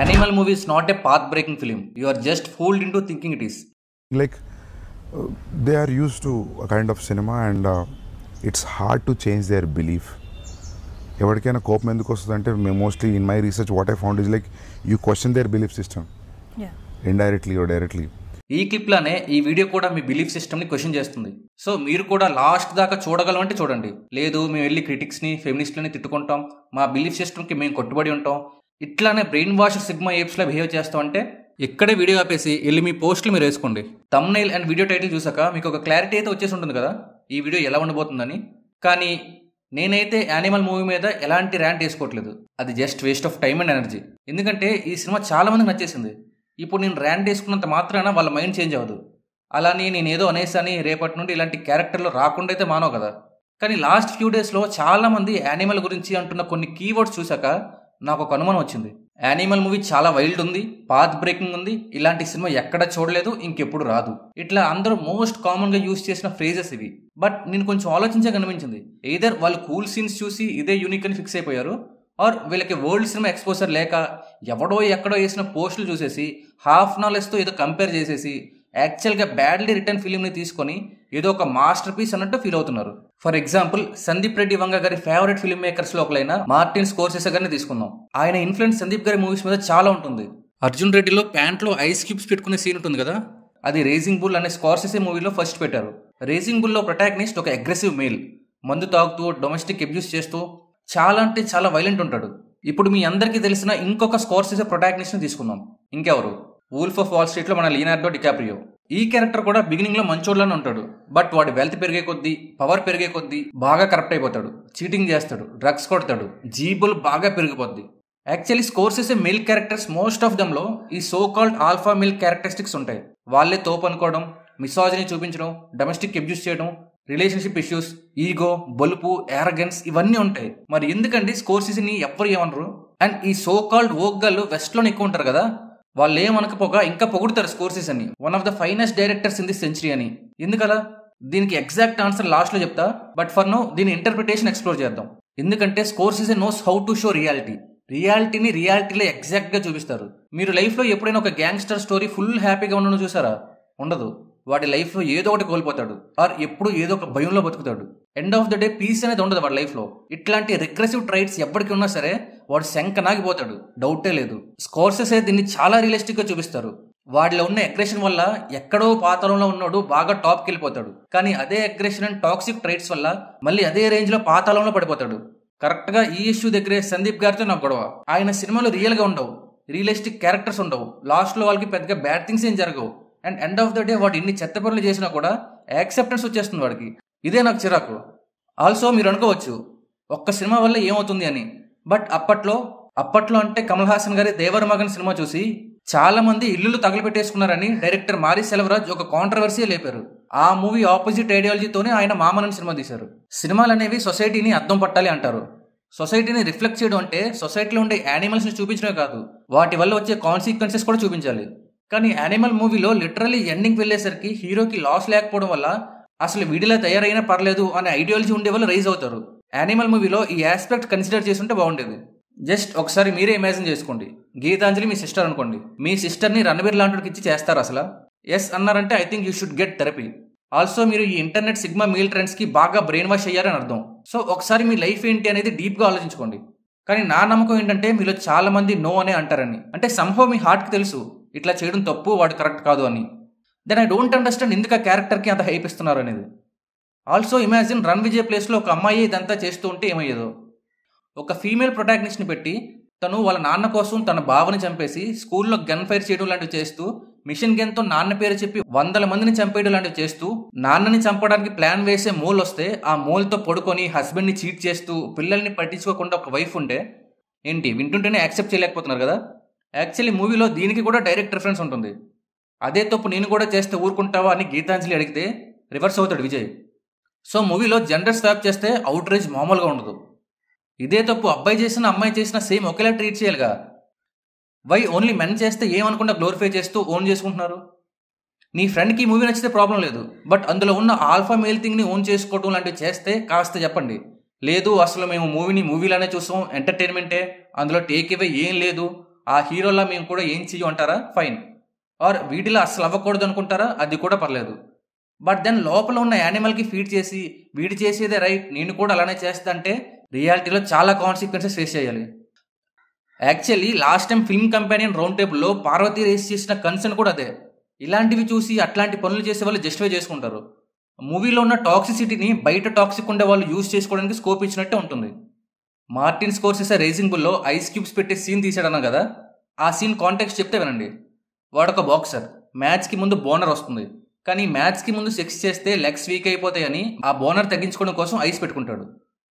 Animal movie is not a path-breaking film. You are just fooled into thinking it is. Like they are used to a kind of cinema and it's hard to change their belief. ఎవరికైనా కోపం ఎందుకు వస్తుంది అంటే mostly in my research what I found is like you question their belief system indirectly or directly. ఈ క్లిప్లోనే ఈ video కూడా మీ బిలీఫ్ సిస్టమ్ని క్వశ్చన్ చేస్తుంది. సో మీరు కూడా లాస్ట్ దాకా చూడగలమంటే చూడండి. లేదు మేము వెళ్ళి క్రిటిక్స్ని ఫెమినిస్ట్లని తిట్టుకుంటాం, మా బిలీఫ్ సిస్టమ్కి మేము కట్టుబడి ఉంటాం, ఇట్లానే బ్రెయిన్ వాష్ సిగ్మా ఏప్స్లో బిహేవ్ చేస్తాం అంటే ఇక్కడే వీడియో ఆపేసి వెళ్ళి మీ పోస్టులు మీరు వేసుకోండి. థంబ్నెయిల్ అండ్ వీడియో టైటిల్ చూసాక మీకు ఒక క్లారిటీ అయితే వచ్చేసి ఉంటుంది కదా ఈ వీడియో ఎలా ఉండబోతుందని. కానీ నేనైతే యానిమల్ మూవీ మీద ఎలాంటి ర్యాంట్ వేసుకోవట్లేదు. అది just waste of time and energy. ఎందుకంటే ఈ సినిమా చాలా మందికి నచ్చేసింది. ఇప్పుడు నేను ర్యాంట్ వేసుకున్నంత మాత్రాన వాళ్ళ మైండ్ చేంజ్ అవ్వదు. అలానే నేను ఏదో అనేసాని రేపటి నుండి ఇలాంటి క్యారెక్టర్లు రాకుండా అయితే మానవు కదా. కానీ లాస్ట్ ఫ్యూ డేస్లో చాలామంది యానిమల్ గురించి అంటున్న కొన్ని కీవర్డ్స్ చూసాక నాకు ఒక అనుమానం వచ్చింది. యానిమల్ మూవీ చాలా వైల్డ్ ఉంది, పాత్ బ్రేకింగ్ ఉంది, ఇలాంటి సినిమా ఎక్కడ చూడలేదు, ఇంకెప్పుడు రాదు, ఇట్లా అందరూ మోస్ట్ కామన్గా యూజ్ చేసిన ఫ్రేజెస్ ఇవి. బట్ నేను కొంచెం ఆలోచించగా కనిపించింది, ఎయిదర్ వాళ్ళు కూల్ సీన్స్ చూసి ఇదే యూనిక్ అని ఫిక్స్ అయిపోయారు, ఆర్ వీళ్ళకి వరల్డ్ సినిమా ఎక్స్పోజర్ లేక ఎవడో ఎక్కడో వేసిన పోస్టులు చూసేసి హాఫ్ నాలెడ్జ్తో ఏదో కంపేర్ చేసేసి యాక్చువల్గా బ్యాడ్లీ రిటర్న్ ఫిలింని తీసుకొని ఏదో ఒక మాస్టర్ పీస్ అన్నట్టు ఫీల్ అవుతున్నారు. ఫర్ ఎగ్జాంపుల్ సందీప్ రెడ్డి వంగ గారి ఫేవరెట్ ఫిల్మ్ మేకర్స్లో ఒకలైన మార్టిన్ స్కోర్సెసే గారిని తీసుకుందాం. ఆయన ఇన్ఫ్లుయెన్స్ సందీప్ గారి మూవీస్ మీద చాలా ఉంటుంది. అర్జున్ రెడ్డిలో ప్యాంట్లో ఐస్ క్యూబ్స్ పెట్టుకునే సీన్ ఉంటుంది కదా, అది రేసింగ్ బుల్ అనే స్కోర్సెసే మూవీలో ఫస్ట్ పెట్టారు. రేసింగ్ బుల్లో ప్రొటాగనిస్ట్ ఒక అగ్రెసివ్ మేల్, మందు తాగుతూ డొమెస్టిక్ అబ్యూస్ చేస్తూ చాలా అంటే చాలా వైలెంట్ ఉంటాడు. ఇప్పుడు మీ అందరికీ తెలిసిన ఇంకొక స్కోర్సెసే ప్రొటాగనిస్ట్ని తీసుకుందాం. ఇంకెవరు? వూల్ఫ్ ఆఫ్ వాల్ స్ట్రీట్లో మన లియోనార్డో డికాప్రియో. ఈ క్యారెక్టర్ కూడా బిగినింగ్లో మంచోళ్ళనే ఉంటాడు, బట్ వాడి వెల్త్ పెరిగే కొద్దీ, పవర్ పెరిగే కొద్దీ బాగా కరప్ట్ అయిపోతాడు, చీటింగ్ చేస్తాడు, డ్రగ్స్ కొడతాడు, జీబుల్ బాగా పెరిగిపోద్ది. Actually Scorsese male characters most of దమ్లో ఈ so called alpha male characteristics ఉంటాయి. వాళ్ళే తోపు అనుకోవడం, మిసాజిని చూపించడం, డొమెస్టిక్ అబ్యూస్ చేయడం, రిలేషన్షిప్ ఇష్యూస్, ఈగో, బలుపు, యారగెన్స్ ఇవన్నీ ఉంటాయి. మరి ఎందుకండి స్కోర్సెస్ని ఎవ్వరు ఏమనరు? అండ్ ఈ సో కాల్డ్ వోక్ గర్ల్ వెస్ట్లోనే ఎక్కువ ఉంటారు కదా, వాళ్ళు ఏమనకపోగా ఇంకా పొగుడుతారు స్కోర్సెస్ అని, one of the finest directors in the century అని. ఎందుకలా? దీనికి ఎగ్జాక్ట్ ఆన్సర్ లాస్ట్లో చెప్తా, బట్ ఫర్ నో దీని ఇంటర్ప్రిటేషన్ ఎక్స్ప్లోర్ చేద్దాం. ఎందుకంటే Scorsese knows how to show రియాలిటీని రియాలిటీలో ఎగ్జాక్ట్గా చూపిస్తారు. మీరు లైఫ్లో ఎప్పుడైనా ఒక గ్యాంగ్స్టర్ స్టోరీ ఫుల్ హ్యాపీగా ఉండడం చూసారా? ఉండదు. వాడి లైఫ్లో ఏదో ఒకటి కోల్పోతాడు, ఆర్ ఎప్పుడు ఏదో ఒక భయంలో బతుకుతాడు. End of the day peace అనేది ఉండదు వాడి లైఫ్లో. ఇట్లాంటి రిగ్రెసివ్ ట్రైట్స్ ఎప్పటికీ ఉన్నా సరే వాడు శంకనాగిపోతాడు, డౌటే లేదు. స్కోర్సెస్ దీన్ని చాలా రియలిస్టిక్గా చూపిస్తారు. వాడిలో ఉన్న అగ్రెషన్ వల్ల ఎక్కడో పాతాళంలో ఉన్నాడు బాగా టాప్కి వెళ్ళిపోతాడు, కానీ అదే అగ్రెషన్ అండ్ టాక్సిక్ ట్రైట్స్ వల్ల మళ్ళీ అదే రేంజ్లో పాతాళంలో పడిపోతాడు. కరెక్ట్గా ఈ ఇష్యూ దగ్గరే సందీప్ గారితో నాకు గొడవ. ఆయన సినిమాలు రియల్గా ఉండవు, రియలిస్టిక్ క్యారెక్టర్స్ ఉండవు, లాస్ట్లో వాళ్ళకి పెద్దగా బ్యాడ్ థింగ్స్ ఏం జరగవు, and end of the day వాడు ఇన్ని చెత్త పనులు చేసినా కూడా యాక్సెప్టెన్స్ వచ్చేస్తుంది వాడికి. ఇదే నాకు చిరాకు. ఆల్సో మీరు అనుకోవచ్చు ఒక్క సినిమా వల్ల ఏమవుతుంది అని, బట్ అప్పట్లో అంటే కమల్ హాసన్ గారి దేవర మగన్ సినిమా చూసి చాలా మంది ఇల్లులు తగలబెట్టేసుకున్నారని డైరెక్టర్ మారి సెల్వరాజ్ ఒక కాంట్రవర్సీ లేపారు. ఆ మూవీ ఆపోజిట్ ఐడియాలజీతోనే ఆయన మామనని సినిమా తీశారు. సినిమాలు అనేవి సొసైటీని అద్దం పట్టాలి అంటారు. సొసైటీని రిఫ్లెక్ట్ చేయడం అంటే సొసైటీలో ఉండే యానిమల్స్ని చూపించడమే కాదు, వాటి వల్ల వచ్చే కాన్సిక్వెన్సెస్ కూడా చూపించాలి. కానీ యానిమల్ మూవీలో లిటరల్లీ ఎండింగ్ వెళ్ళేసరికి హీరోకి లాస్ లేకపోవడం వల్ల అసలు వీడిలా తయారైనా పర్లేదు అనే ఐడియాలజీ ఉండే వాళ్ళు రైజ్ అవుతారు. యానిమల్ మూవీలో ఈ ఆస్పెక్ట్ కన్సిడర్ చేసుంటే బాగుండేది. జస్ట్ ఒకసారి మీరే ఇమాజిన్ చేసుకోండి, గీతాంజలి మీ సిస్టర్ అనుకోండి, మీ సిస్టర్ని రణబీర్ లాంటికి ఇచ్చి చేస్తారు అసలు? ఎస్ అన్నారంటే I think you should get therapy. Also మీరు ఈ ఇంటర్నెట్ సిగ్మా మీల్ ట్రెండ్స్కి బాగా బ్రెయిన్ వాష్ అయ్యారని అర్థం. సో ఒకసారి మీ లైఫ్ ఏంటి అనేది డీప్గా ఆలోచించుకోండి. కానీ నా నమ్మకం ఏంటంటే మీలో చాలా మంది నో అనే అంటారని. అంటే సంహవ్ మీ హార్ట్కి తెలుసు ఇట్లా చేయడం తప్పు, వాడు కరెక్ట్ కాదు అని. దెన్ ఐ డోంట్ అండర్స్టాండ్ ఎందుకు ఆ క్యారెక్టర్కి అంత హైప్ ఇస్తున్నారు అనేది. ఆల్సో ఇమాజిన్ రన్ విజయ్ ప్లేస్లో ఒక అమ్మాయి ఇదంతా చేస్తూ ఉంటే ఏమయ్యేదో. ఒక ఫీమేల్ ప్రొటాగనిస్ట్ని పెట్టి తను వాళ్ళ నాన్న కోసం తన బావని చంపేసి స్కూల్లో గన్ ఫైర్ చేయడం లాంటివి చేస్తూ, మిషన్ గన్తో నాన్న పేరు చెప్పి 100 మందిని చంపేయడం లాంటివి చేస్తూ, నాన్నని చంపడానికి ప్లాన్ వేసే మోల్ వస్తే ఆ మోల్తో పడుకొని హస్బెండ్ని చీట్ చేస్తూ పిల్లల్ని పట్టించుకోకుండా ఒక వైఫ్ ఉంటే ఏంటి వింటుంటేనే యాక్సెప్ట్ చేయలేకపోతున్నారు కదా. యాక్చువల్లీ మూవీలో దీనికి కూడా డైరెక్ట్ రిఫరెన్స్ ఉంటుంది. అదే తప్పు నేను కూడా చేస్తే ఊరుకుంటావా అని గీతాంజలి అడిగితే రివర్స్ అవుతాడు విజయ్. సో మూవీలో జెండర్ స్వాప్ చేస్తే అవుట్ రేంజ్ మామూలుగా ఉండదు. ఇదే తప్పు అబ్బాయి చేసిన అమ్మాయి చేసిన సేమ్ ఒకేలా ట్రీట్ చేయాలిగా. వై ఓన్లీ మెన్ చేస్తే ఏమనుకుండా గ్లోరిఫై చేస్తూ ఓన్ చేసుకుంటున్నారు? నీ ఫ్రెండ్కి ఈ మూవీ నచ్చితే ప్రాబ్లం లేదు, బట్ అందులో ఉన్న ఆల్ఫా మేల్ థింగ్ని ఓన్ చేసుకోవడం లాంటివి చేస్తే కాస్త చెప్పండి. లేదు అసలు మేము మూవీని మూవీలానే చూసాం, ఎంటర్టైన్మెంటే, అందులో టేక్ అవే ఏం లేదు, ఆ హీరోలా మేము కూడా ఏం చెయ్యం అంటారా, ఫైన్. ఆర్ వీటిలో అస్సలు అవ్వకూడదు అనుకుంటారా, అది కూడా పర్లేదు. బట్ దెన్ లోపల ఉన్న యానిమల్కి ఫీడ్ చేసి వీడు చేసేదే రైట్, నేను కూడా అలానే చేస్తా అంటే రియాలిటీలో చాలా కాన్సిక్వెన్సెస్ ఫేస్ చేయాలి. Actually last time film companion round టేబుల్లో పార్వతీ రేస్ చేసిన కన్సర్న్ కూడా అదే. ఇలాంటివి చూసి అట్లాంటి పనులు చేసే వాళ్ళు జస్టిఫై చేసుకుంటారు. మూవీలో ఉన్న టాక్సిసిటీని బయట టాక్సిక్ ఉండే వాళ్ళు యూజ్ చేసుకోవడానికి స్కోప్ ఇచ్చినట్టే ఉంటుంది. మార్టిన్ స్కోర్సెసే రేసింగ్ బుల్లో ఐస్ క్యూబ్స్ పెట్టే సీన్ తీసాడన్నా కదా, ఆ సీన్ కాంటెక్స్ట్ చెప్తే వినండి. వాడొక బాక్సర్, మ్యాచ్కి ముందు బోనర్ వస్తుంది, కానీ మ్యాచ్కి ముందు సెక్స్ చేస్తే లెగ్స్ వీక్ అయిపోతాయని ఆ బోనర్ తగ్గించుకోవడం కోసం ఐస్ పెట్టుకుంటాడు.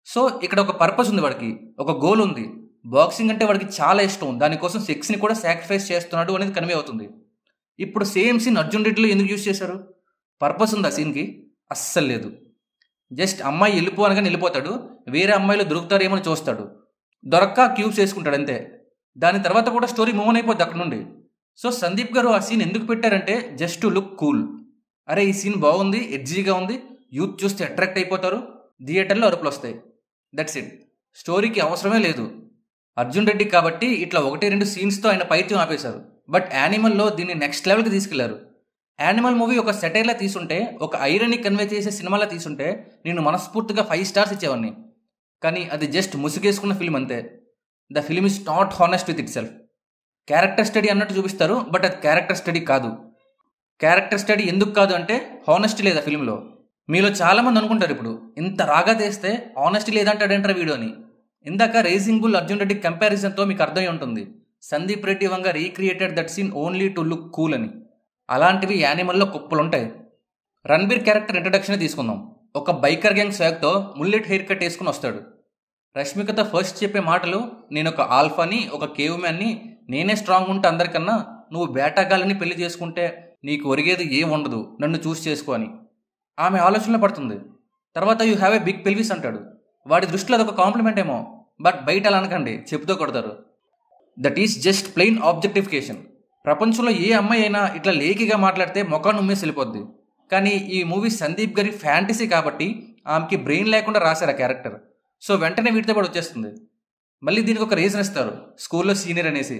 సో ఇక్కడ ఒక పర్పస్ ఉంది, వాడికి ఒక గోల్ ఉంది. బాక్సింగ్ అంటే వాడికి చాలా ఇష్టం, దానికోసం సెక్స్ని కూడా సాక్రిఫైస్ చేస్తున్నాడు అనేది కన్వే అవుతుంది. ఇప్పుడు సేమ్ సీన్ అర్జున్ రెడ్డిలో ఎందుకు యూజ్ చేశారు? పర్పస్ ఉంది ఆ సీన్కి? అస్సలు లేదు. జస్ట్ అమ్మాయి వెళ్ళిపోనగానే వెళ్ళిపోతాడు, వేరే అమ్మాయిలు దొరుకుతారేమో అని చూస్తాడు, దొరక్క క్యూబ్స్ వేసుకుంటాడు అంతే. దాని తర్వాత కూడా స్టోరీ మూవ్ అయిపోద్ది అక్కడ నుండి. సో సందీప్ గారు ఆ సీన్ ఎందుకు పెట్టారంటే జస్ట్ టు లుక్ కూల్. అరే ఈ సీన్ బాగుంది, ఎడ్జీగా ఉంది, యూత్ చూస్తే అట్రాక్ట్ అయిపోతారు, థియేటర్లో అరుపులు వస్తాయి, దట్స్ ఇట్. స్టోరీకి అవసరమే లేదు. అర్జున్ రెడ్డి కాబట్టి ఇట్లా 1-2 సీన్స్తో ఆయన పైత్యం ఆపేశారు. బట్ యానిమల్లో దీన్ని నెక్స్ట్ లెవెల్కి తీసుకెళ్లారు. యానిమల్ మూవీ ఒక సెటైర్లా తీసుంటే, ఒక ఐరనీ కన్వే చేసే సినిమాలా తీసుంటే నేను మనస్ఫూర్తిగా 5 స్టార్స్ ఇచ్చేవాడిని. కానీ అది జస్ట్ ముసుగేసుకున్న ఫిల్మ్ అంతే. The film is not honest with it self. Character study అన్నట్టు చూపిస్తారు, బట్ అది క్యారెక్టర్ స్టడీ కాదు. క్యారెక్టర్ స్టడీ ఎందుకు కాదు అంటే హానెస్టీ లేదా ఫిల్మ్లో. మీలో చాలామంది అనుకుంటారు ఇప్పుడు ఇంత రాగా తీస్తే హానెస్టీ లేదంటాడంటారా వీడియో అని. ఇందాక రేసింగ్ బుల్ అర్జున్ రెడ్డి కంపారిజన్తో మీకు అర్థమై ఉంటుంది, Sandeep Reddy Vanga recreated that scene only to look cool అని. అలాంటివి యానిమల్లో కుప్పలుంటాయి. రణబీర్ క్యారెక్టర్ ఇంట్రడక్షన్ తీసుకుందాం. ఒక బైకర్ గ్యాంగ్ స్వాగ్తో ముల్లెట్ హెయిర్ కట్ వేసుకుని వస్తాడు. రష్మికతో ఫస్ట్ చెప్పే మాటలు, నేను ఒక ఆల్ఫాని, ఒక కేవ్ మ్యాన్ని, నేనే స్ట్రాంగ్ ఉంటే అందరికన్నా, నువ్వు బేటాగాలని పెళ్లి చేసుకుంటే నీకు ఒరిగేది ఏం ఉండదు, నన్ను చూస్ చేసుకో అని. ఆమె ఆలోచనలో పడుతుంది. తర్వాత you have a big pelvis అంటాడు. వాడి దృష్టిలో అదొక కాంప్లిమెంట్ ఏమో, బట్ బయట అలా అనకండి, చెప్పుతో కొడతారు. That is just plain objectification. ప్రపంచంలో ఏ అమ్మాయి అయినా ఇట్లా లేకిగా మాట్లాడితే మొఖాన్ని ఉమ్మేసి వెళ్ళిపోద్ది. కానీ ఈ మూవీ సందీప్ గారి ఫ్యాంటసీ కాబట్టి ఆమెకి బ్రెయిన్ లేకుండా రాశారు ఆ క్యారెక్టర్. సో వెంటనే వీటితో పాటు వచ్చేస్తుంది. మళ్ళీ దీనికి ఒక రీజన్ ఇస్తారు, స్కూల్లో సీనియర్ అనేసి.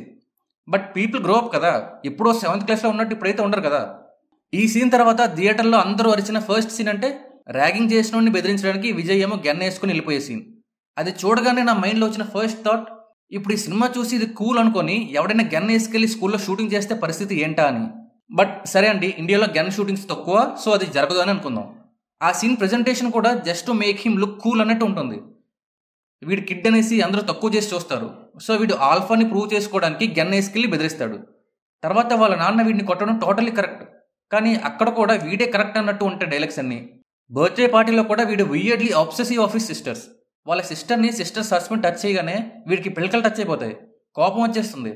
బట్ పీపుల్ గ్రో అప్ కదా, ఎప్పుడో 7th క్లాస్లో ఉన్నట్టు ఇప్పుడైతే ఉండరు కదా. ఈ సీన్ తర్వాత థియేటర్లో అందరూ అరిచిన ఫస్ట్ సీన్ అంటే ర్యాగింగ్ చేసినోడిని బెదిరించడానికి విజయ్ ఏమో గన్ వేసుకుని వెళ్ళిపోయే సీన్. అది చూడగానే నా మైండ్లో వచ్చిన ఫస్ట్ థాట్, ఇప్పుడు ఈ సినిమా చూసి ఇది కూల్ అనుకొని ఎవడైనా గన్ వేసుకెళ్ళి స్కూల్లో షూటింగ్ చేస్తే పరిస్థితి ఏంటా అని. బట్ సరే అండి, ఇండియాలో గన్ షూటింగ్స్ తక్కువ, సో అది జరగదు అని అనుకుందాం. ఆ సీన్ ప్రెజెంటేషన్ కూడా just to make him look cool అన్నట్టు ఉంటుంది. వీడు కిడ్ అనేసి అందరూ తక్కువ చేసి చూస్తారు. సో వీడు ఆల్ఫాని ప్రూవ్ చేసుకోవడానికి గన్ వేసుకెళ్ళి బెదిరిస్తాడు. తర్వాత వాళ్ళ నాన్న వీడిని కొట్టడం టోటల్లీ కరెక్ట్. కానీ అక్కడ కూడా వీడే కరెక్ట్ అన్నట్టు ఉంటాయి డైలాగ్స్ అన్ని. బర్త్డే పార్టీలో కూడా వీడు weirdly obsessive of his sisters. వాళ్ళ సిస్టర్స్ హస్బెండ్ టచ్ చేయగానే వీడికి పిల్లకలు టచ్ అయిపోతాయి, కోపం వచ్చేస్తుంది.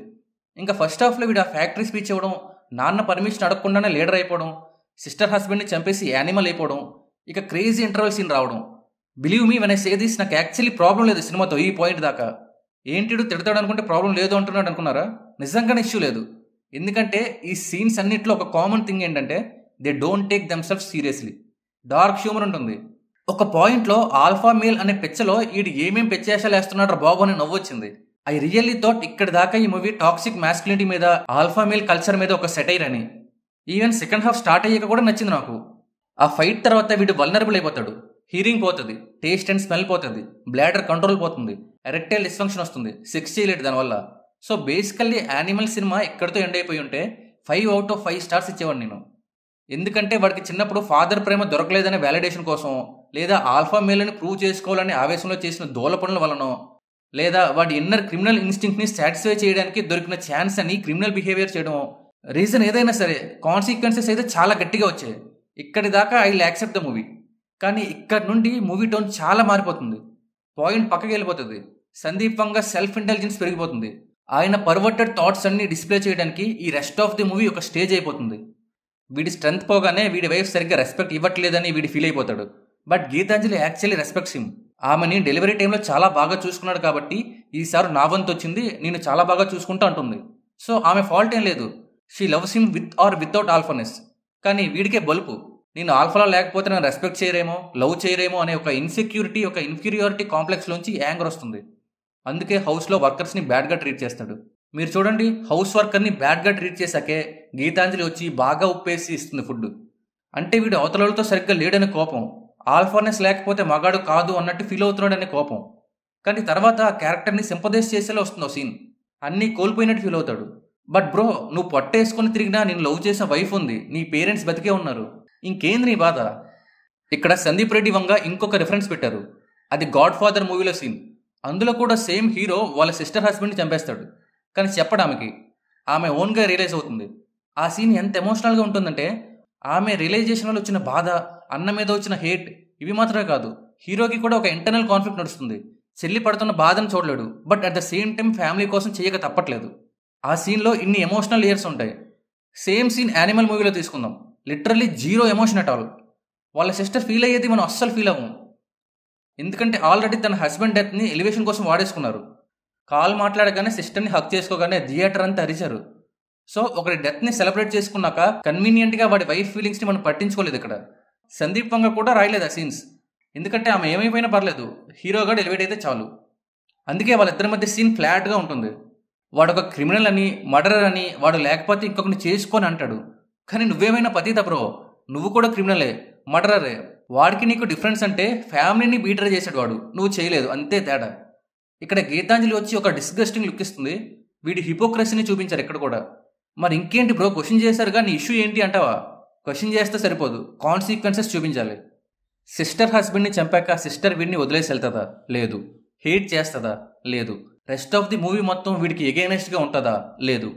ఇంకా ఫస్ట్ హాఫ్లో వీడు ఆ ఫ్యాక్టరీ స్పీచ్ ఇవ్వడం, నాన్న పర్మిషన్ అడగకుండానే లీడర్ అయిపోవడం, సిస్టర్ హస్బెండ్ని చంపేసి యానిమల్ అయిపోవడం, ఇక క్రేజీ ఇంటర్వెల్ సీన్ రావడం. Believe me when I say this, నాకు యాక్చువల్లీ ప్రాబ్లం లేదు సినిమాతో ఈ పాయింట్ దాకా. ఏంటిడు తిడతాడు అనుకుంటే ప్రాబ్లం లేదు అంటున్నాడు అనుకున్నారా? నిజంగానే ఇష్యూ లేదు. ఎందుకంటే ఈ సీన్స్ అన్నింటిలో ఒక కామన్ థింగ్ ఏంటంటే they don't take themself seriously. Dark humour ఉంటుంది. ఒక పాయింట్లో ఆల్ఫా మేల్ అనే పిచ్చలో వీడు ఏమేం పెచ్చేషాలు వేస్తున్నాడు బాబు అని నవ్వొచ్చింది. ఐ రియల్లీ థాట్ ఇక్కడ దాకా ఈ మూవీ టాక్సిక్ మ్యాస్కులిటీ మీద, ఆల్ఫా మేల్ కల్చర్ మీద ఒక సెటైర్ అని. ఈవెన్ సెకండ్ హాఫ్ స్టార్ట్ అయ్యాక కూడా నచ్చింది నాకు. ఆ ఫైట్ తర్వాత వీడు వల్నరబుల్ అయిపోతాడు, హీరింగ్ పోతుంది, టేస్ట్ అండ్ స్మెల్ పోతుంది, బ్లాడర్ కంట్రోల్ పోతుంది, ఎరెక్టైల్ డిస్ఫంక్షన్ వస్తుంది, సెక్స్ చేయలేడు దానివల్ల. సో బేసికల్లీ యానిమల్ సినిమా ఇక్కడితో ఎండ్ అయిపోయి ఉంటే 5 out of 5 స్టార్స్ ఇచ్చేవాడు నేను. ఎందుకంటే వాడికి చిన్నప్పుడు ఫాదర్ ప్రేమ దొరకలేదనే వ్యాలిడేషన్ కోసం, లేదా ఆల్ఫా మేల్ని ప్రూవ్ చేసుకోవాలనే ఆవేశంలో చేసిన దోల పనుల వలనో, లేదా వాడి ఇన్నర్ క్రిమినల్ ఇన్స్టింక్ట్ని సాటిస్ఫై చేయడానికి దొరికిన ఛాన్స్ అని క్రిమినల్ బిహేవియర్ చేయడం, రీజన్ ఏదైనా సరే కాన్సిక్వెన్సెస్ అయితే చాలా గట్టిగా వచ్చాయి. ఇక్కడి దాకా I will accept the movie. కానీ ఇక్కడ నుండి మూవీ టోన్ చాలా మారిపోతుంది. పాయింట్ పక్కకి వెళ్ళిపోతుంది. సందీప్ వంగ సెల్ఫ్ ఇంటెలిజెన్స్ పెరిగిపోతుంది. ఆయన పర్వర్టెడ్ థాట్స్ అన్ని డిస్ప్లే చేయడానికి ఈ రెస్ట్ ఆఫ్ ది మూవీ ఒక స్టేజ్ అయిపోతుంది. వీడి స్ట్రెంత్ పోగానే వీడి వైఫ్ సరిగ్గా రెస్పెక్ట్ ఇవ్వట్లేదని వీడి ఫీల్ అయిపోతాడు. But Geetanjali actually respects him. ఆమెని డెలివరీ టైంలో చాలా బాగా చూసుకున్నాడు కాబట్టి ఈసారి నా వంతు వచ్చింది, నేను చాలా బాగా చూసుకుంటా అంటుంది. సో ఆమె ఫాల్ట్ ఏం లేదు. She loves him with or without alphaness. కానీ వీడికే బలుపు, నేను ఆల్ఫాలో లేకపోతే నన్ను రెస్పెక్ట్ చేయరేమో, లవ్ చేయరేమో అనే ఒక ఇన్సెక్యూరిటీ, ఒక ఇన్ఫీరియారిటీ కాంప్లెక్స్లోంచి యాంగర్ వస్తుంది. అందుకే హౌస్లో వర్కర్స్ని బ్యాడ్గా ట్రీట్ చేస్తాడు. మీరు చూడండి, హౌస్ వర్కర్ని బ్యాడ్గా ట్రీట్ చేశాకే గీతాంజలి వచ్చి బాగా ఉప్పేసి ఇస్తుంది ఫుడ్. అంటే వీడు అవతలతో సరిగ్గా లేడనే కోపం, ఆల్ఫానెస్ లేకపోతే మగాడు కాదు అన్నట్టు ఫీల్ అవుతున్నాడనే కోపం. కానీ తర్వాత ఆ క్యారెక్టర్ని సింపథైజ్ చేసేలా వస్తుంది సీన్. అన్నీ కోల్పోయినట్టు ఫీల్ అవుతాడు. బట్ బ్రో, నువ్వు పట్టేసుకొని తిరిగినా నేను లవ్ చేసిన వైఫ్ ఉంది, నీ పేరెంట్స్ బతికే ఉన్నారు, ఇంకేంది నీ బాధ? ఇక్కడ సందీప్ రెడ్డి వంగ ఇంకొక రిఫరెన్స్ పెట్టారు. అది గాడ్ ఫాదర్ మూవీలో సీన్. అందులో కూడా సేమ్ హీరో వాళ్ళ సిస్టర్ హస్బెండ్ని చంపేస్తాడు. కానీ చెప్పడానికి ఆమె ఓన్గా రియలైజ్ అవుతుంది. ఆ సీన్ ఎంత ఎమోషనల్గా ఉంటుందంటే, ఆమె రియలైజేషన్ వల్ల వచ్చిన బాధ, అన్న మీద వచ్చిన హేట్, ఇవి మాత్రమే కాదు, హీరోకి కూడా ఒక ఇంటర్నల్ కాన్ఫ్లిక్ట్ నడుస్తుంది. చెల్లి పడుతున్న బాధను చూడలేడు, but at the same time family కోసం చేయక తప్పట్లేదు. ఆ సీన్లో ఇన్ని ఎమోషనల్ లేయర్స్ ఉంటాయి. సేమ్ సీన్ యానిమల్ మూవీలో తీసుకుందాం, literally zero emotion at all. వాళ్ళ సిస్టర్ ఫీల్ అయ్యేది మనం అస్సలు ఫీల్ అవ్వం. ఎందుకంటే ఆల్రెడీ తన హస్బెండ్ డెత్ని ఎలివేషన్ కోసం వాడేసుకున్నారు. కాల్ మాట్లాడగానే సిస్టర్ని హక్ చేసుకోగానే థియేటర్ అంతా అరిచారు. సో ఒకరి డెత్ని సెలబ్రేట్ చేసుకున్నాక కన్వీనియంట్గా వాడి వైఫ్ ఫీలింగ్స్ని మనం పట్టించుకోలేదు. ఇక్కడ సందీప్ వంగ కూడా రాయలేదు ఆ సీన్స్. ఎందుకంటే ఆమె ఏమైపోయినా పర్లేదు, హీరోగా ఎలివేట్ అయితే చాలు. అందుకే వాళ్ళిద్దరి మధ్య సీన్ ఫ్లాట్గా ఉంటుంది. వాడు ఒక క్రిమినల్ అని, మర్డరర్ అని, వాడు లేకపోతే ఇంకొకరిని చేసుకొని అంటాడు. కానీ నువ్వేమైనా పతిత బ్రో, నువ్వు కూడా క్రిమినలే, మర్డరరే. వాడికి నీకు డిఫరెన్స్ అంటే ఫ్యామిలీని బీటర్ చేసాడు వాడు, నువ్వు చేయలేదు, అంతే తేడా. ఇక్కడ గీతాంజలి వచ్చి ఒక డిస్గస్టింగ్ లుక్ ఇస్తుంది. వీడి హిపోక్రసీని చూపించారు ఇక్కడ కూడా. మరి ఇంకేంటి బ్రో, క్వశ్చన్ చేశారుగా, నీ ఇష్యూ ఏంటి అంటావా? క్వశ్చన్ చేస్తే సరిపోదు, కాన్సిక్వెన్సెస్ చూపించాలి. సిస్టర్ హస్బెండ్ని చంపాక సిస్టర్ వీడిని వదిలేసి వెళ్తుందా? లేదు. హేట్ చేస్తుందా? లేదు. రెస్ట్ ఆఫ్ ది మూవీ మొత్తం వీడికి ఎగైనెస్ట్గా ఉంటుందా? లేదు.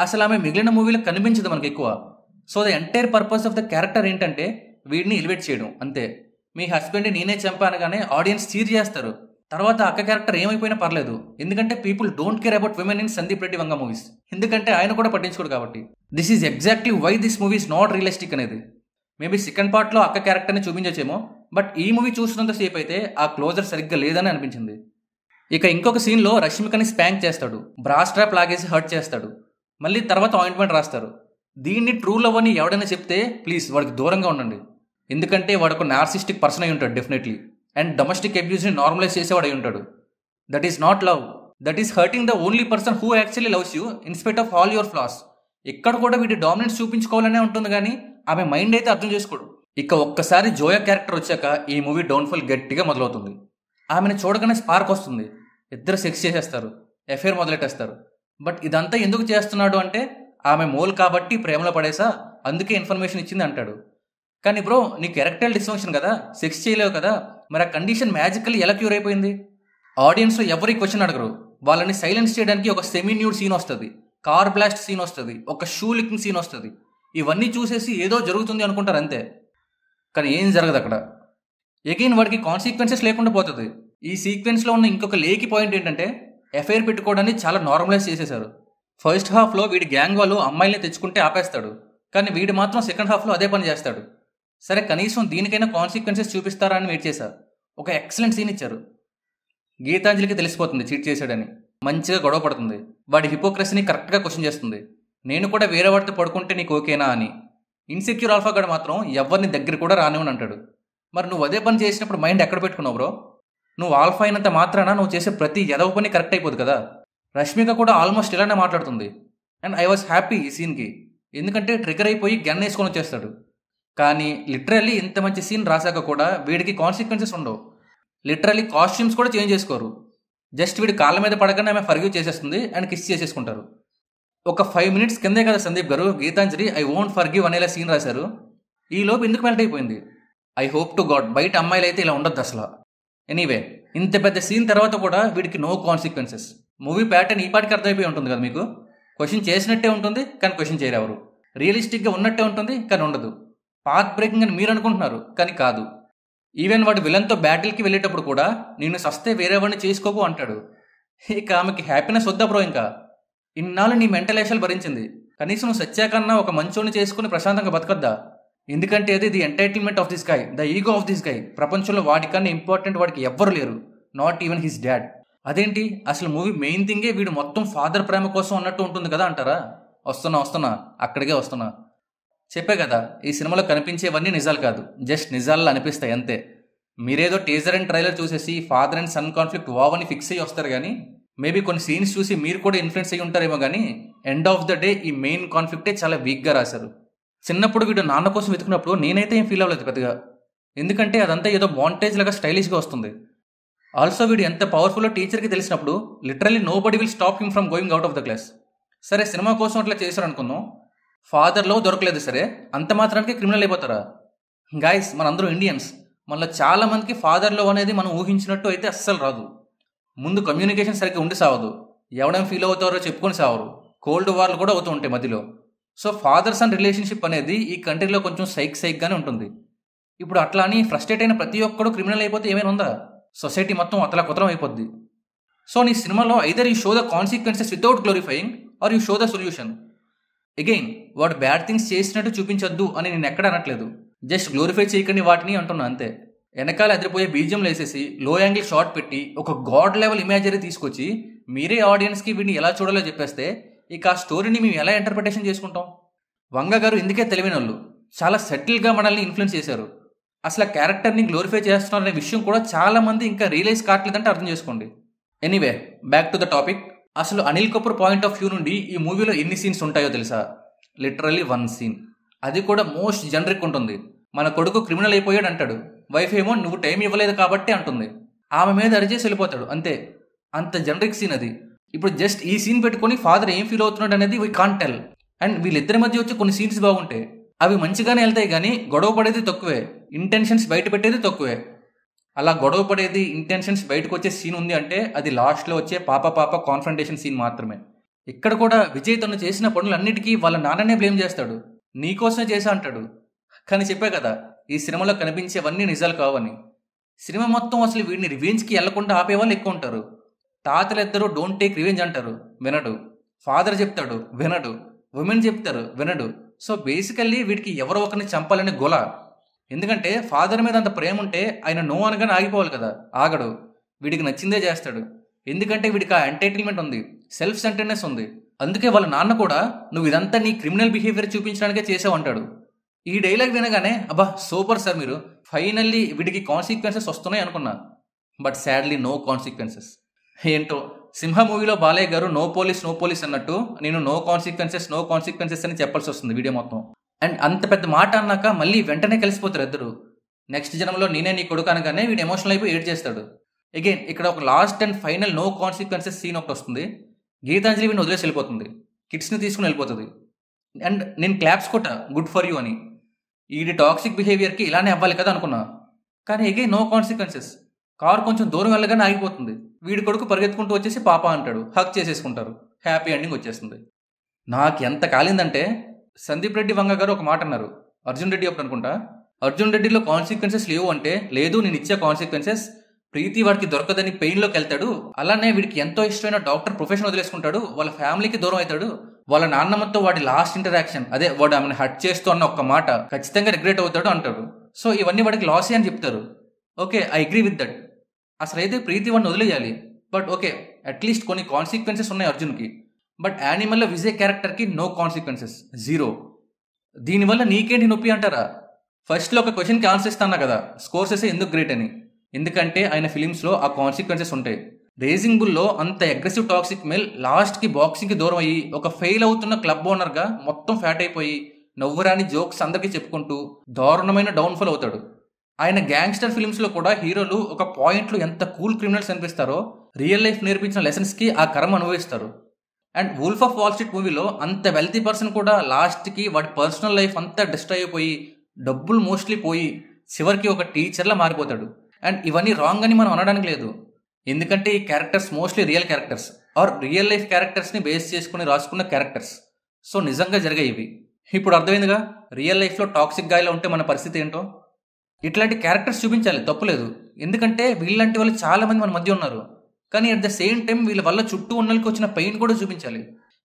అసలు ఆమె మిగిలిన మూవీలో కనిపించదు మనకు ఎక్కువ. So the entire purpose of the character ఏంటంటే వీడిని ఎలివేట్ చేయడం, అంతే. మీ హస్బెండ్ని నేనే చంపానగానే ఆడియన్స్ చీర్ చేస్తారు. తర్వాత అక్క క్యారెక్టర్ ఏమైపోయినా పర్లేదు, ఎందుకంటే people don't care about women in Sandeep Reddy Vanga movies. ఎందుకంటే ఆయన కూడా పట్టించుకోడు కాబట్టి. This is exactly why this movie is not realistic అనేది. మేబీ సెకండ్ పార్ట్లో అక్క క్యారెక్టర్ని చూపించచ్చేమో, బట్ ఈ మూవీ చూసినంత సేపు అయితే ఆ క్లోజర్ సరిగ్గా లేదని అనిపించింది. ఇక ఇంకొక సీన్లో రష్మికని స్పాంక్ చేస్తాడు, బ్రా స్ట్రాప్ లాగేసి హర్ట్ చేస్తాడు, మళ్ళీ తర్వాత ఆయింట్మెంట్ రాస్తారు. దీన్ని ట్రూ లవ్ అని ఎవడైనా చెప్తే ప్లీజ్ వాడికి దూరంగా ఉండండి. ఎందుకంటే వాడు ఒక నార్సిస్టిక్ పర్సన్ అయి ఉంటాడు డెఫినెట్లీ, అండ్ డొమెస్టిక్ అబ్యూస్ని నార్మలైజ్ చేసేవాడు అయి ఉంటాడు. That is not love, that is hurting the only person who actually loves you in spite of all your floss. ఇక్కడ కూడా వీటి డామినెన్స్ చూపించుకోవాలనే ఉంటుంది, కానీ ఆమె మైండ్ అయితే అర్థం చేసుకోడు. ఇక ఒక్కసారి జోయా క్యారెక్టర్ వచ్చాక ఈ మూవీ డౌన్ఫాల్ గట్టిగా మొదలవుతుంది. ఆమెను చూడగానే స్పార్క్ వస్తుంది, ఇద్దరు సెక్స్ చేసేస్తారు, ఎఫ్ఐఆర్ మొదలెట్టేస్తారు. బట్ ఇదంతా ఎందుకు చేస్తున్నాడు అంటే ఆమె మోల్ కాబట్టి ప్రేమలో పడేసా, అందుకే ఇన్ఫర్మేషన్ ఇచ్చింది అంటాడు. కానీ బ్రో, నీకు ఎరెక్టైల్ డిస్ఫంక్షన్ కదా, సెక్స్ చేయలేవు కదా, మరి ఆ కండిషన్ మ్యాజికల్లీ ఎలా క్యూర్ అయిపోయింది? ఆడియన్స్లో ఎవరి క్వశ్చన్ అడగరు. వాళ్ళని సైలెన్స్ చేయడానికి ఒక సెమీ న్యూడ్ సీన్ వస్తుంది, కార్ బ్లాస్ట్ సీన్ వస్తుంది, ఒక షూ లికింగ్ సీన్ వస్తుంది. ఇవన్నీ చూసేసి ఏదో జరుగుతుంది అనుకుంటారు అంతే, కానీ ఏం జరగదు అక్కడ. ఎగైన్ వాడికి కాన్సిక్వెన్సెస్ లేకుండా పోతుంది. ఈ సీక్వెన్స్లో ఉన్న ఇంకొక లేకి పాయింట్ ఏంటంటే ఎఫ్ఐఆర్ పెట్టుకోవడాన్ని చాలా నార్మలైజ్ చేసేశారు. ఫస్ట్ హాఫ్లో వీడి గ్యాంగ్ వాళ్ళు అమ్మాయిల్ని తెచ్చుకుంటే ఆపేస్తాడు, కానీ వీడు మాత్రం సెకండ్ హాఫ్లో అదే పని చేస్తాడు. సరే, కనీసం దీనికైనా కాన్సిక్వెన్సెస్ చూపిస్తారా అని వెయిట్ చేశారు. ఒక ఎక్సలెంట్ సీన్ ఇచ్చారు. గీతాంజలికి తెలిసిపోతుంది చీట్ చేశాడని, మంచిగా గొడవ పడుతుంది. వాడి హిపోక్రసీని కరెక్ట్గా క్వశ్చన్ చేస్తుంది. నేను కూడా వేరే వాడితో పడుకుంటే నీకు ఓకేనా అని. ఇన్సెక్యూర్ ఆల్ఫాగాడు మాత్రం ఎవరిని దగ్గర కూడా రానివని అంటాడు. మరి నువ్వు అదే పని చేసినప్పుడు మైండ్ ఎక్కడ పెట్టుకున్నావు బ్రో? నువ్వు ఆల్ఫా అయినంత మాత్రాన నువ్వు చేసే ప్రతి ఎదవ పని కరెక్ట్ అయిపోదు కదా. రష్మిక కూడా ఆల్మోస్ట్ ఇలానే మాట్లాడుతుంది. అండ్ ఐ వాజ్ హ్యాపీ ఈ సీన్కి, ఎందుకంటే ట్రిగర్ అయిపోయి గన్ వేసుకొని వచ్చేస్తాడు. కానీ లిటరల్లీ ఇంత మంచి సీన్ రాశాక కూడా వీడికి కాన్సిక్వెన్సెస్ ఉండవు. లిటరల్లీ కాస్ట్యూమ్స్ కూడా చేంజ్ చేసుకోరు. జస్ట్ వీడి కాళ్ళ మీద పడగానే ఆమె ఫర్గివ్ చేసేస్తుంది అండ్ కిస్ చేసేసుకుంటారు. ఒక 5 minutes కిందే కదా Sandeep garu Geetanjali I won't forgive అనేలా సీన్ రాశారు. ఈ లోపు ఎందుకు మెల్ట్ అయిపోయింది? ఐ హోప్ టు గాడ్ బయట అమ్మాయిలు అయితే ఇలా ఉండద్దు అసలు. ఎనీవే, ఇంత పెద్ద సీన్ తర్వాత కూడా వీడికి నో కాన్సిక్వెన్సెస్. మూవీ ప్యాటర్న్ ఈ పాటికి అర్థమైపోయి ఉంటుంది కదా మీకు. క్వశ్చన్ చేసినట్టే ఉంటుంది కానీ క్వశ్చన్ చేయరు ఎవరు. రియలిస్టిక్గా ఉన్నట్టే ఉంటుంది కానీ ఉండదు. పాత్ బ్రేకింగ్ అని మీరు అనుకుంటున్నారు కానీ కాదు. ఈవెన్ వాడు విలన్తో బ్యాటిల్కి వెళ్ళేటప్పుడు కూడా నేను సస్తే వేరే వాడిని చేసుకోకు అంటాడు. ఇక ఆమెకి హ్యాపీనెస్ వద్దా బ్రో? ఇంకా ఇన్నాళ్ళు నీ మెంటల్ వేషాలు భరించింది, కనీసం నువ్వు సత్యాకన్నా ఒక మంచోని చేసుకుని ప్రశాంతంగా బతకద్దా? ఎందుకంటే అది the entitlement of this guy, the ego of this guy. ప్రపంచంలో వాడికన్నా ఇంపార్టెంట్ వాడికి ఎవ్వరు లేరు, నాట్ ఈవెన్ హిస్ డాడ్. అదేంటి అసలు మూవీ మెయిన్ థింగే వీడు మొత్తం ఫాదర్ ప్రేమ కోసం అన్నట్టు ఉంటుంది కదా అంటారా? వస్తున్నా అక్కడికే వస్తున్నా. చెప్పే కదా, ఈ సినిమాలో కనిపించేవన్నీ నిజాలు కాదు, జస్ట్ నిజాల్లో అనిపిస్తాయి అంతే. మీరేదో టీజర్ అండ్ ట్రైలర్ చూసేసి father and son conflict wow అని ఫిక్స్ అయ్యి వస్తారు, కానీ మేబీ కొన్ని సీన్స్ చూసి మీరు కూడా ఇన్ఫ్లుయెన్స్ అయ్యి ఉంటారేమో కానీ ఎండ్ ఆఫ్ ద డే ఈ మెయిన్ కాన్ఫ్లిక్టే చాలా వీక్గా రాశారు. చిన్నప్పుడు వీడు నాన్న కోసం వెతుకున్నప్పుడు నేనైతే ఏం ఫీల్ అవ్వలేదు పెద్దగా, ఎందుకంటే అదంతా ఏదో మాంటేజ్ లాగా స్టైలిష్గా వస్తుంది. ఆల్సో వీడు ఎంత పవర్ఫుల్లో టీచర్కి తెలిసినప్పుడు literally nobody will stop him from going out of the class. సరే సినిమా కోసం అట్లా చేశారు అనుకుందాం, ఫాదర్లో దొరకలేదు సరే, అంత మాత్రానికి క్రిమినల్ అయిపోతారా? గాయస్ మనందరూ ఇండియన్స్, మనలో చాలా మందికి ఫాదర్లో అనేది మనం ఊహించినట్టు అయితే అస్సలు రాదు. ముందు కమ్యూనికేషన్ సరిగ్గా ఉండి సావదు, ఎవడేం ఫీల్ అవుతారో చెప్పుకొని సావరు, కోల్డ్ వార్లు కూడా అవుతూ ఉంటాయి మధ్యలో. సో ఫాదర్ సన్ రిలేషన్షిప్ అనేది ఈ కంట్రీలో కొంచెం సైక్గానే ఉంటుంది. ఇప్పుడు అట్లా అని ఫ్రస్ట్రేట్ అయిన ప్రతి ఒక్కడు క్రిమినల్ అయిపోతే ఏమైనా ఉందా? సొసైటీ మొత్తం అతలా కుతలం అయిపోద్ది. సో నీ సినిమాలో either you show the consequences without glorifying or you show the solution. Again వాడు బ్యాడ్ థింగ్స్ చేసినట్టు చూపించొద్దు అని నేను ఎక్కడ అనట్లేదు, జస్ట్ గ్లోరిఫై చేయకండి వాటిని అంటున్నా అంతే. వెనకాల ఎదిరిపోయే బీజియంలు వేసేసి లో యాంగిల్ షాట్ పెట్టి ఒక గాడ్ లెవెల్ ఇమేజరీ తీసుకొచ్చి మీరే ఆడియన్స్కి వీడిని ఎలా చూడాలో చెప్పేస్తే ఇక ఆ స్టోరీని మేము ఎలా ఇంటర్ప్రిటేషన్ చేసుకుంటాం? వంగ గారు ఇందుకే తెలివైన వాళ్ళు, చాలా సెటిల్గా మనల్ని ఇన్ఫ్లుయెన్స్ చేశారు. అసలు ఆ క్యారెక్టర్ని గ్లోరిఫై చేస్తున్నారు అనే విషయం కూడా చాలా మంది ఇంకా రియలైజ్ కావట్లేదంటే అర్థం చేసుకోండి. Anyway back to the topic. అసలు Anil Kapoor point of view నుండి ఈ మూవీలో ఎన్ని సీన్స్ ఉంటాయో తెలుసా? లిటరల్లీ 1 సీన్, అది కూడా మోస్ట్ జనరిక్ ఉంటుంది. మన కొడుకు క్రిమినల్ అయిపోయాడు అంటాడు, వైఫ్ ఏమో నువ్వు టైం ఇవ్వలేదు కాబట్టి అంటుంది, ఆమె మీద అరిచేసి వెళ్ళిపోతాడు అంతే. అంత జనరిక్ సీన్ అది. ఇప్పుడు జస్ట్ ఈ సీన్ పెట్టుకొని ఫాదర్ ఏం ఫీల్ అవుతున్నాడు అనేది వీ కాంట్ టెల్. అండ్ వీళ్ళిద్దరి మధ్య వచ్చి కొన్ని సీన్స్ బాగుంటాయి, అవి మంచిగానే వెళ్తాయి కానీ గొడవ పడేది తక్కువే, ఇంటెన్షన్స్ బయట పెట్టేది తక్కువే. అలా గొడవ పడేది ఇంటెన్షన్స్ బయటకు వచ్చే సీన్ ఉంది అంటే అది లాస్ట్లో వచ్చే పాప కాన్ఫ్రంటేషన్ సీన్ మాత్రమే. ఇక్కడ కూడా విజయ్ తను చేసిన పనులన్నిటికీ వాళ్ళ నాన్ననే బ్లేమ్ చేస్తాడు, నీకోసమే చేశా అంటాడు. కానీ చెప్పే కదా ఈ సినిమాలో కనిపించేవన్నీ నిజాలు కావని. సినిమా మొత్తం అసలు వీడిని రివెంజ్కి వెళ్లకుండా ఆపేవాళ్ళు ఎక్కువ ఉంటారు. తాతలిద్దరూ డోంట్ టేక్ రివెంజ్ అంటారు, వినడు. ఫాదర్ చెప్తాడు, వినడు. ఉమెన్ చెప్తారు, వినడు. సో బేసికల్లీ వీడికి ఎవరో ఒకరిని చంపాలని గొల. ఎందుకంటే ఫాదర్ మీద అంత ప్రేమ ఉంటే ఆయన నో అనగానే ఆగిపోవాలి కదా, ఆగడు. వీడికి నచ్చిందే చేస్తాడు, ఎందుకంటే వీడికి ఆ ఎంటర్టైన్మెంట్ ఉంది, సెల్ఫ్ సెంటర్నెస్ ఉంది. అందుకే వాళ్ళ నాన్న కూడా నువ్వు ఇదంతా నీ క్రిమినల్ బిహేవియర్ చూపించడానికే చేసావు అంటాడు. ఈ డైలాగ్ వినగానే అబ్బా సూపర్ సార్ మీరు, ఫైనల్లీ వీడికి కాన్సిక్వెన్సెస్ వస్తున్నాయి అనుకున్నా. But sadly no consequences. ఏంటో సింహ మూవీలో బాలయ్య గారు నో పోలీస్ అన్నట్టు నేను నో కాన్సిక్వెన్సెస్ అని చెప్పాల్సి వస్తుంది వీడియో మొత్తం. అండ్ అంత పెద్ద మాట అన్నాక మళ్ళీ వెంటనే కలిసిపోతారు ఇద్దరు. నెక్స్ట్ జనంలో నేనే నీ కొడుకు అనగానే వీడు ఎమోషనల్ అయిపోయి ఏడ్ చేస్తాడు. అగైన్ ఇక్కడ ఒక last and final no consequences scene ఒకటి వస్తుంది. గీతాంజలి వీడిని వదిలేసి వెళ్ళిపోతుంది, కిడ్స్ని తీసుకుని వెళ్ళిపోతుంది. అండ్ నేను క్లాప్స్ కొట్టా, గుడ్ ఫర్ యూ అని. ఈడి టాక్సిక్ బిహేవియర్కి ఇలానే అవ్వాలి కదా అనుకున్నా. కానీ అగైన్ నో కాన్సిక్వెన్సెస్. కారు కొంచెం దూరం వెళ్ళగానే ఆగిపోతుంది, వీడి కొడుకు పరిగెత్తుకుంటూ వచ్చేసి పాప అంటాడు, హక్ చేసేసుకుంటారు, హ్యాపీ ఎండింగ్ వచ్చేస్తుంది. నాకు ఎంత కాలిందంటే సందీప్ రెడ్డి వంగ గారు ఒక మాట అన్నారు, అర్జున్ రెడ్డి అప్పుడు అనుకుంటా, అర్జున్ రెడ్డిలో కాన్సిక్వెన్సెస్ లేవు అంటే, లేదు నేను ఇచ్చే కాన్సిక్వెన్సెస్ ప్రీతి వాడికి దొరకదని పెయిన్లోకి వెళ్తాడు, అలానే వీడికి ఎంతో ఇష్టమైన డాక్టర్ ప్రొఫెషన్ వదిలేసుకుంటాడు, వాళ్ళ ఫ్యామిలీకి దూరం అవుతాడు, వాళ్ళ నాన్నమ్మతో వాడి లాస్ట్ ఇంటరాక్షన్ అదే వాడు ఆమెను హట్ చేస్తూ అన్న ఒక్క మాట ఖచ్చితంగా రిగ్రెట్ అవుతాడు అంటాడు. సో ఇవన్నీ వాడికి లాసే అని చెప్తారు. Okay, I agree with that. అసలు అయితే ప్రీతి వాడిని వదిలేయాలి, బట్ ఓకే అట్లీస్ట్ కొన్ని కాన్సిక్వెన్సెస్ ఉన్నాయి అర్జున్కి. బట్ యానిమల్లో విజయ్ క్యారెక్టర్కి నో కాన్సిక్వెన్సెస్, జీరో. దీనివల్ల నీకేంటి నొప్పి అంటారా? ఫస్ట్లో ఒక క్వశ్చన్కి ఆన్సర్ ఇస్తాను కదా, స్కోర్సెస్ ఎందుకు గ్రేట్ అని. ఎందుకంటే ఆయన ఫిలిమ్స్లో ఆ కాన్సిక్వెన్సెస్ ఉంటాయి. రేసింగ్ బుల్లో అంత అగ్రెసివ్ టాక్సిక్ మేల్ లాస్ట్కి బాక్సింగ్కి దూరం అయ్యి ఒక ఫెయిల్ అవుతున్న క్లబ్ ఓనర్గా మొత్తం ఫ్యాట్ అయిపోయి నవ్వురాని జోక్స్ అందరికీ చెప్పుకుంటూ దారుణమైన డౌన్ఫాల్ అవుతాడు. ఆయన గ్యాంగ్స్టర్ ఫిల్మ్స్లో కూడా హీరోలు ఒక పాయింట్లో ఎంత కూల్ క్రిమినల్స్ అనిపిస్తారో రియల్ లైఫ్ నేర్పించిన లెసన్స్కి ఆ కర్మ అనుభవిస్తారు. And wolf of wall street మూవీలో అంత వెల్తీ పర్సన్ కూడా లాస్ట్కి వాడి పర్సనల్ లైఫ్ అంతా డిస్ట్రాయ్ అయిపోయి డబ్బులు మోస్ట్లీ పోయి చివరికి ఒక టీచర్లా మారిపోతాడు. అండ్ ఇవన్నీ రాంగ్ అని మనం అనడానికి లేదు, ఎందుకంటే ఈ characters mostly real characters or real life క్యారెక్టర్స్ని బేస్ చేసుకుని రాసుకున్న క్యారెక్టర్స్. సో నిజంగా జరిగాయి ఇవి. ఇప్పుడు అర్థమైందిగా రియల్ లైఫ్లో టాక్సిక్ గాయలో ఉంటే మన పరిస్థితి ఏంటో. ఇట్లాంటి క్యారెక్టర్స్ చూపించాలి, తప్పులేదు, ఎందుకంటే వీళ్ళంటి వాళ్ళు చాలామంది మన మధ్య ఉన్నారు. కానీ అట్ ద సేమ్ టైం వీళ్ళ వల్ల చుట్టూ ఉన్నోళ్ళకి వచ్చిన పెయిన్ కూడా చూపించాలి.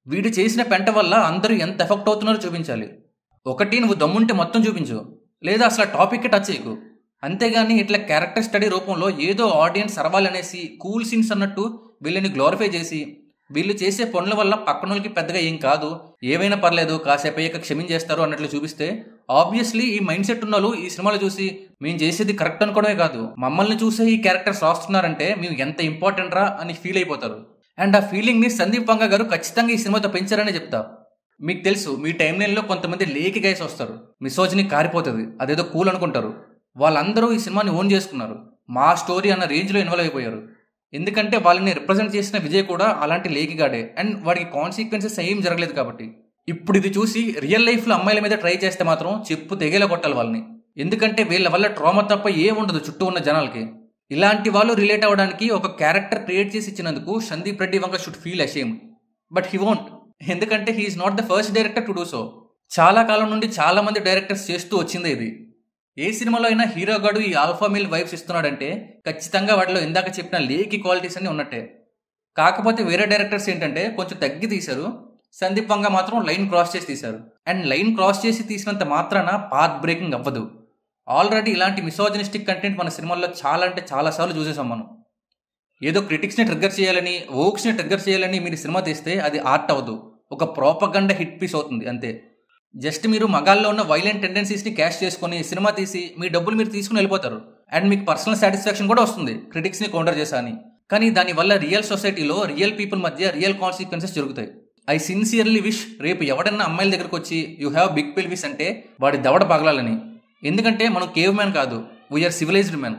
వీడు చేసిన పెంట వల్ల అందరూ ఎంత ఎఫెక్ట్ అవుతున్నారో చూపించాలి. ఒకటి నువ్వు దమ్ముంటే మొత్తం చూపించు, లేదా అసలు ఆ టాపిక్కి టచ్ చేయకు. అంతేగాని ఇట్లా క్యారెక్టర్ స్టడీ రూపంలో ఏదో ఆడియన్స్ అరవాలనేసి కూల్ సీన్స్ అన్నట్టు వీళ్ళని గ్లోరిఫై చేసి వీళ్ళు చేసే పనుల వల్ల పక్కనోళ్ళకి పెద్దగా ఏం కాదు, ఏమైనా పర్లేదు కాసేపు అయ్యాక క్షమించేస్తారు అన్నట్లు చూపిస్తే ఆబ్వియస్లీ ఈ మైండ్ సెట్ ఉన్న వాళ్ళు ఈ సినిమాలు చూసి మేము చేసేది కరెక్ట్ అనుకోవడమే కాదు, మమ్మల్ని చూసే ఈ క్యారెక్టర్స్ రాస్తున్నారంటే మేము ఎంత ఇంపార్టెంట్ రా అని ఫీల్ అయిపోతారు. అండ్ ఆ ఫీలింగ్ని సందీప్ వంగ గారు ఖచ్చితంగా ఈ సినిమాతో పెంచారని చెప్తా. మీకు తెలుసు, మీ టైం లైన్లో కొంతమంది లేకి గైస్ వస్తారు, మిసోజిని కారిపోతుంది, అదేదో కూల్ అనుకుంటారు. వాళ్ళందరూ ఈ సినిమాని ఓన్ చేసుకున్నారు, మా స్టోరీ అన్న రేంజ్లో ఇన్వాల్వ్ అయిపోయారు. ఎందుకంటే వాళ్ళని రిప్రజెంట్ చేసిన విజయ్ కూడా అలాంటి లేకిగాడే, అండ్ వాడికి కాన్సిక్వెన్సెస్ ఏం జరగలేదు కాబట్టి. ఇప్పుడు ఇది చూసి రియల్ లైఫ్లో అమ్మాయిల మీద ట్రై చేస్తే మాత్రం చెప్పు తెగేలా కొట్టాలి వాళ్ళని. ఎందుకంటే వీళ్ళ వల్ల ట్రామా తప్ప ఏముండదు చుట్టూ ఉన్న జనాలకి. ఇలాంటి వాళ్ళు రిలేట్ అవ్వడానికి ఒక క్యారెక్టర్ క్రియేట్ చేసి ఇచ్చినందుకు Sandeep Reddy Vanga should feel ashamed, but he won't. ఎందుకంటే he is not the first director to do so. చాలా కాలం నుండి చాలా మంది డైరెక్టర్స్ చేస్తూ వచ్చిందే ఇది. ఏ సినిమాలో అయినా హీరో గాడు ఈ ఆల్ఫా మేల్ వైబ్స్ ఇస్తున్నాడంటే ఖచ్చితంగా వాటిలో ఇందాక చెప్పిన లేకి క్వాలిటీస్ అన్ని ఉన్నట్టే. కాకపోతే వేరే డైరెక్టర్స్ ఏంటంటే కొంచెం తగ్గి తీశారు, సందీప్ వంగ మాత్రం లైన్ క్రాస్ చేసి తీశారు. అండ్ లైన్ క్రాస్ చేసి తీసినంత మాత్రాన పాత్ బ్రేకింగ్ అవ్వదు. ఆల్రెడీ ఇలాంటి మిసోజనిస్టిక్ కంటెంట్ మన సినిమాల్లో చాలా అంటే చాలాసార్లు చూసేసాం మనం. ఏదో క్రిటిక్స్ని ట్రిగ్గర్ చేయాలని, ఓక్స్ని ట్రిగ్గర్ చేయాలని మీరు సినిమా తీస్తే అది ఆర్ట్ అవ్వదు, ఒక ప్రోపగండా హిట్ పీస్ అవుతుంది అంతే. జస్ట్ మీరు మగాల్లో ఉన్న వైలెంట్ టెండెన్సీస్ని క్యాష్ చేసుకొని సినిమా తీసి మీ డబ్బులు మీరు తీసుకుని వెళ్ళిపోతారు. అండ్ మీకు పర్సనల్ సాటిస్ఫాక్షన్ కూడా వస్తుంది క్రిటిక్స్ని కౌంటర్ చేశా అని. కానీ దానివల్ల రియల్ సొసైటీలో రియల్ పీపుల్ మధ్య రియల్ కాన్సిక్వెన్సెస్ జరుగుతాయి. ఐ సిన్సియర్లీ విష్ రేపు ఎవడన్నా అమ్మాయిల దగ్గరకు వచ్చి యూ హ్యావ్ బిగ్ పెల్విస్ అంటే వాడి దవడ పగలాలని. ఎందుకంటే మనం కేవ్ మ్యాన్ కాదు, వీఆర్ సివిలైజ్డ్ మ్యాన్.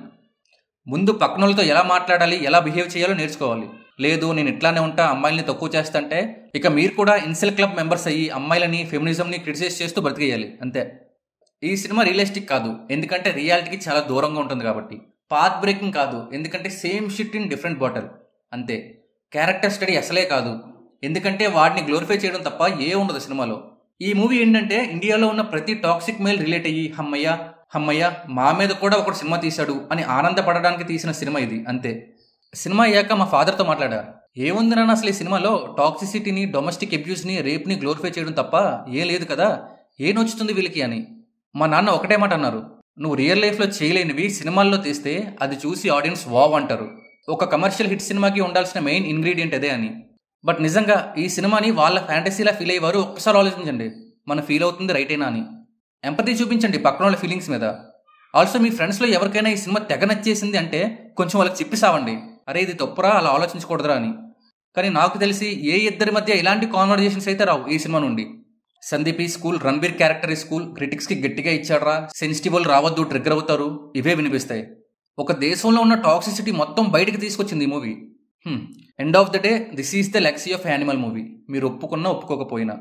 ముందు పక్కన వాళ్ళతో ఎలా మాట్లాడాలి, ఎలా బిహేవ్ చేయాలో నేర్చుకోవాలి. లేదు నేను ఇట్లానే ఉంటా, అమ్మాయిల్ని తక్కువ చేస్తంటే ఇక మీరు కూడా ఇన్సెల్ క్లబ్ మెంబర్స్ అయ్యి అమ్మాయిలని ఫెమినిజంని క్రిటిసైజ్ చేస్తూ బ్రతికేయాలి అంతే. ఈ సినిమా రియలిస్టిక్ కాదు, ఎందుకంటే రియాలిటీకి చాలా దూరంగా ఉంటుంది కాబట్టి. పాత్ బ్రేకింగ్ కాదు, ఎందుకంటే same shit in different bottle అంతే. క్యారెక్టర్ స్టడీ అసలే కాదు, ఎందుకంటే వాడిని గ్లోరిఫై చేయడం తప్ప ఏ ఉండదు సినిమాలో. ఈ మూవీ ఏంటంటే ఇండియాలో ఉన్న ప్రతి టాక్సిక్ మేల్ రిలేట్ అయ్యి హమ్మయ్య మా మీద కూడా ఒకడు సినిమా తీశాడు అని ఆనందపడడానికి తీసిన సినిమా ఇది అంతే. సినిమా అయ్యాక మా ఫాదర్తో మాట్లాడా, ఏముంది నాన్న అసలు ఈ సినిమాలో టాక్సిసిటీని, డొమెస్టిక్ అబ్యూస్ని, రేప్ని గ్లోరిఫై చేయడం తప్ప ఏం లేదు కదా, ఏ నొచ్చుతుంది వీళ్ళకి అని. మా నాన్న ఒకటే మాట అన్నారు, నువ్వు రియల్ లైఫ్లో చేయలేనివి సినిమాల్లో తీస్తే అది చూసి ఆడియన్స్ వావ్ అంటారు, ఒక కమర్షియల్ హిట్ సినిమాకి ఉండాల్సిన మెయిన్ ఇంగ్రీడియంట్ అదే అని. బట్ నిజంగా ఈ సినిమాని వాళ్ళ ఫ్యాంటసీలా ఫీల్ అయ్యేవారు ఒక్కసారి ఆలోచించండి, మనం ఫీల్ అవుతుంది రైటేనా అని. ఎంపతి చూపించండి పక్కన వాళ్ళ ఫీలింగ్స్ మీద. ఆల్సో మీ ఫ్రెండ్స్లో ఎవరికైనా ఈ సినిమా తెగ నచ్చేసింది అంటే కొంచెం వాళ్ళకి చెప్పిసావండి, అరే ఇది తప్పురా, అలా ఆలోచించకూడదురా అని. కానీ నాకు తెలిసి ఏ ఇద్దరి మధ్య ఇలాంటి కాన్వర్జేషన్స్ అయితే రావు ఈ సినిమా నుండి. సందీప్ ఈ స్కూల్, రణబీర్ క్యారెక్టర్ ఈ స్కూల్, క్రిటిక్స్కి గట్టిగా ఇచ్చాడ్రా, సెన్సిటివ్ రావద్దు, ట్రిగ్గర్ అవుతారు, ఇవే వినిపిస్తాయి. ఒక దేశంలో ఉన్న టాక్సిసిటీ మొత్తం బయటకు తీసుకొచ్చింది ఈ movie. End of the day this is the legacy of animal movie, మీరు ఒప్పుకున్నా ఒప్పుకోకపోయినా.